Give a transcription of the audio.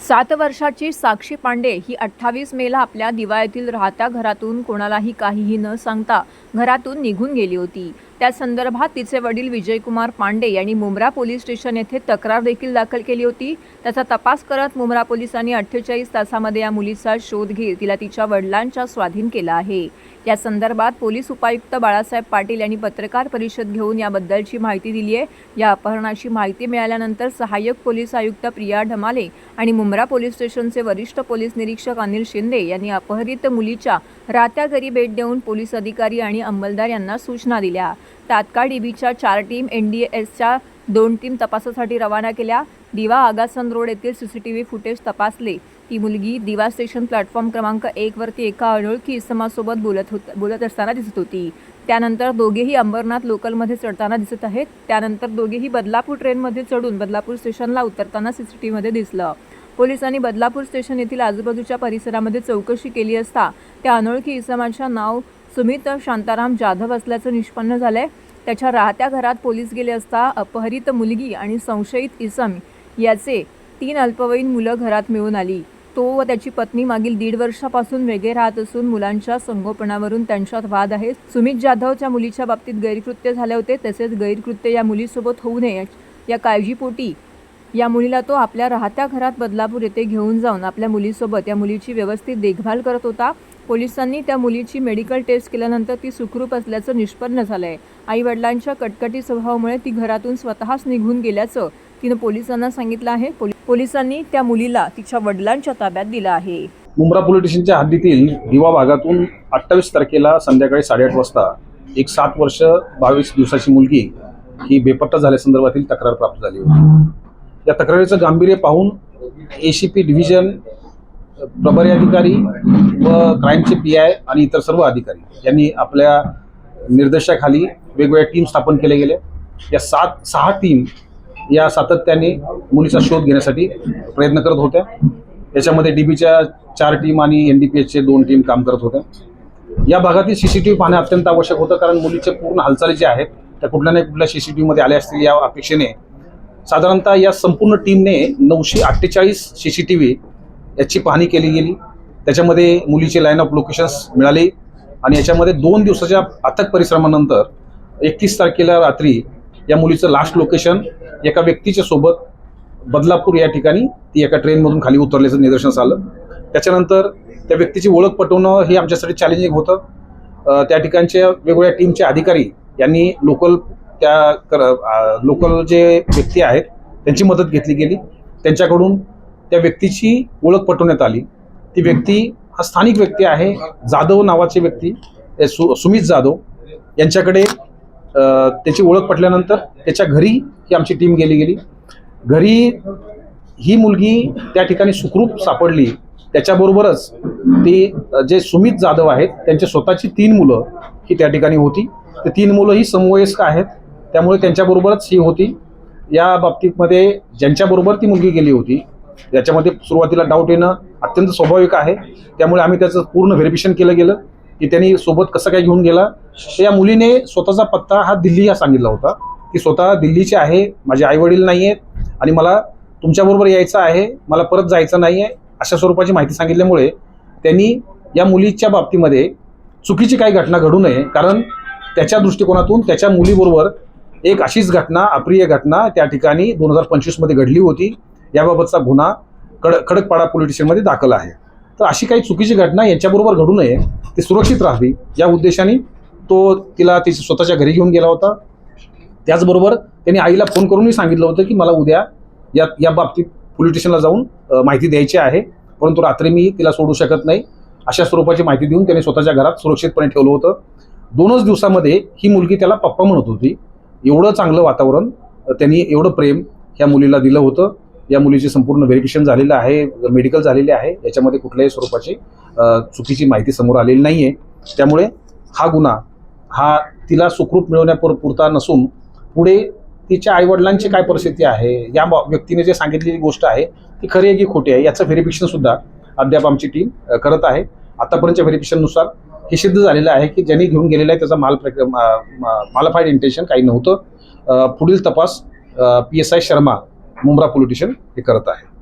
7 वर्षाची साक्षी पांडे ही 28 मेला आपल्या दिवाळीतील राहत्या घरातून कोणालाही काहीही न सांगता घरातून निघून गेली होती। त्या संदर्भात तिचे वडील विजयकुमार पांडे यांनी मुंब्रा पोलीस स्टेशन येथे तक्रार देखील दाखल केली होती। त्याचा तपास करत मुंब्रा पोलिसांनी 48 तासांमध्ये या मुलीचा शोध घेत तिला तिच्या वडिलांच्या स्वाधीन केला आहे। या संदर्भात पोलीस उपायुक्त बाळासाहेब पाटील यांनी पत्रकार परिषद घेऊन याबद्दलची माहिती दिली आहे। या अपहरणाची माहिती मिळाल्यानंतर सहाय्यक पोलीस आयुक्त प्रिया ढमाले आणि मुंब्रा पोलीस स्टेशनचे वरिष्ठ पोलीस निरीक्षक अनिल शिंदे यांनी अपहरित मुलीच्या राहत्या घरी भेट देऊन पोलीस अधिकारी आणि अंमलदार यांना सूचना दिल्या। तात्काळ डीबीच्या 4 टीम, NDSच्या 2 टीम तपासासाठी रवाना केल्या। दिवा आगासन रोड येथील CCTV फुटेज तपासले। ती मुलगी दिवा स्टेशन प्लॅटफॉर्म क्रमांक 1 वरती एका अनोळखी इसमासोबत बोलत असताना दिसत होती। त्यानंतर दोघेही अंबरनाथ लोकलमध्ये चढताना दिसत आहेत। त्यानंतर दोघेही बदलापूर ट्रेनमध्ये चढून बदलापूर स्टेशनला उतरताना CCTV मध्ये दिसलं। पोलिसांनी बदलापूर स्टेशन येथील आजूबाजूच्या परिसरामध्ये चौकशी केली असता त्या अनोळखी इसमाचे नाव सुमित शांताराम जाधव असल्याचं निष्पन्न झालंय। त्याच्या राहत्या घरात पोलीस गेले असता अपहरित मुलगी आणि संशयित इसम याचे 3 अल्पवयीन मुलं घरात मिळून आली। तो व त्याची पत्नी मागील 1.5 वर्षापासून वेगळे राहत असून मुलांच्या संगोपनावरून त्यांच्यात वाद आहे। सुमित जाधवच्या मुलीच्या बाबतीत गैरकृत्य झाले होते, तसेच गैरकृत्य या मुलीसोबत होऊ नये या काळजीपोटी या मुलीला तो आपल्या राहत्या घरात बदलापूर येथे घेऊन जाऊन आपल्या मुलीसोबत या मुलीची व्यवस्थित देखभाल करत होता। पोलिसांनी त्या मुलीची मेडिकल टेस्ट केल्यानंतर ती सुखरूप असल्याचं निष्पन्न झालंय। आई वडिलांच्या कटकटी स्वभावामुळे ती घरातून स्वतःच निघून गेल्याचं तिने पोलिसांना सांगितलं आहे। पोलिसांनी त्या मुलीला तिच्या वडिलांच्या ताब्यात दिलं आहे। मुंब्रा पोलीस स्टेशनच्या हद्दीतील दिवा भागातून 28 तारखेला संध्याकाळी 8:30 वाजता एक 7 वर्ष 22 दिवसाची मुलगी ही बेपत्ता झाल्यासंदर्भातील तक्रार प्राप्त झाली होती। या तक्रारीचं गांभीर्य पाहून ACP डिव्हिजन, प्रभारी अधिकारी व क्राईमचे PI आणि इतर सर्व अधिकारी यांनी आपल्या निर्देशाखाली वेगवेगळ्या टीम स्थापन केल्या गेल्या। या 6 टीम या सातत्याने मुलीचा शोध घेण्यासाठी प्रयत्न करत होत्या। याच्यामध्ये DBच्या 4 टीम आणि NDPSचे 2 टीम काम करत होत्या। या भागातील CCTV पाहणे अत्यंत आवश्यक होतं, कारण मुलीचे पूर्ण हालचाली ज्या आहेत त्या कुठल्या ना कुठल्या CCTV मध्ये आल्या असतील या अपेक्षेने साधारणतः या संपूर्ण टीमने 948 CCTV याची पाहणी केली गेली। त्याच्यामध्ये मुलीचे लाईन ऑफ लोकेशन्स मिळाले आणि याच्यामध्ये 2 दिवसाच्या अथक परिश्रमानंतर 31 तारखेला रात्री या मुलीचं लास्ट लोकेशन एका व्यक्तीच्या सोबत बदलापूर या ठिकाणी ती एका ट्रेनमधून खाली उतरल्याचं निदर्शनास आलं। त्याच्यानंतर त्या व्यक्तीची ओळख पटवणं हे आमच्यासाठी चॅलेंजिंग होतं। त्या ठिकाणच्या वेगवेगळ्या टीमचे अधिकारी यांनी लोकल जे व्यक्ती आहेत त्यांची मदत घेतली गेली। त्यांच्याकडून त्या व्यक्तीची ओळख पटवण्यात आली। ती व्यक्ती हा स्थानिक व्यक्ती आहे, जाधव नावाचे व्यक्ती, सुमित जाधव यांच्याकडे त्याची ओळख पटल्यानंतर त्याच्या घरी ही आमची टीम गेली। घरी ही मुलगी त्या ठिकाणी सुखरूप सापडली। त्याच्याबरोबरच ती जे सुमित जाधव आहेत त्यांची स्वतःची 3 मुलं ही त्या ठिकाणी होती। ते 3 मुलं ही समवयस्क आहेत, त्यामुळे त्यांच्याबरोबरच ही होती। या बाबतीमध्ये ज्यांच्याबरोबर ती मुलगी गेली होती याच्यामध्ये सुरुवातीला डाऊट येणं अत्यंत स्वाभाविक आहे। त्यामुळे आम्ही त्याचं पूर्ण व्हेरिफिकेशन केलं गेलं की त्यांनी सोबत कसं काय घेऊन गेला। तर या मुलीने स्वतःचा पत्ता हा दिल्ली हा सांगितला होता। ती स्वतः दिल्लीची आहे, माझे आईवडील नाही आहेत आणि मला तुमच्याबरोबर यायचं आहे, मला परत जायचं नाही आहे, अशा स्वरूपाची माहिती सांगितल्यामुळे त्यांनी या मुलीच्या बाबतीमध्ये चुकीची काही घटना घडू नये, कारण त्याच्या दृष्टिकोनातून त्याच्या मुलीबरोबर एक अशीच घटना, अप्रिय घटना त्या ठिकाणी 2025 मध्ये घडली होती। याबाबतचा गुन्हा खडकपाडा पोलीस स्टेशनमध्ये दाखल आहे। तर अशी काही चुकीची घटना यांच्याबरोबर घडू नये, ती सुरक्षित राहावी या उद्देशाने तो तिला तिच्या स्वतःच्या घरी घेऊन गेला होता। त्याचबरोबर त्यांनी आईला फोन करूनही सांगितलं होतं की मला उद्या या बाबतीत पोलीस स्टेशनला जाऊन माहिती द्यायची आहे, परंतु रात्री मी तिला सोडू शकत नाही, अशा स्वरूपाची माहिती देऊन त्याने स्वतःच्या घरात सुरक्षितपणे ठेवलं होतं। 2च दिवसामध्ये ही मुलगी त्याला पप्पा म्हणत होती। एवढं चांगलं वातावरण, त्यांनी एवढं प्रेम ह्या मुलीला दिलं होतं। या मुलीचे संपूर्ण व्हेरिफिकेशन झालेलं आहे, मेडिकल झालेले आहे, याच्यामध्ये कुठल्याही स्वरूपाची चुकीची माहिती समोर आलेली नाही आहे। त्यामुळे हा गुन्हा हा तिला सुखरूप मिळवण्यापुरता नसून पुढे तिच्या आईवडिलांची काय परिस्थिती आहे, या व्यक्तीने जे सांगितलेली गोष्ट आहे ती खरी आहे की खोटी आहे याचं व्हेरिफिकेशन सुद्धा अद्याप आमची टीम करत आहे। आतापर्यंतच्या व्हेरिफिकेशननुसार हे सिद्ध झालेलं आहे की ज्यांनी घेऊन गेलेलं आहे त्याचा मालफाईड इंटेन्शन काही नव्हतं। पुढील तपास PSI Sharma Mumbra police station हे करत आहे।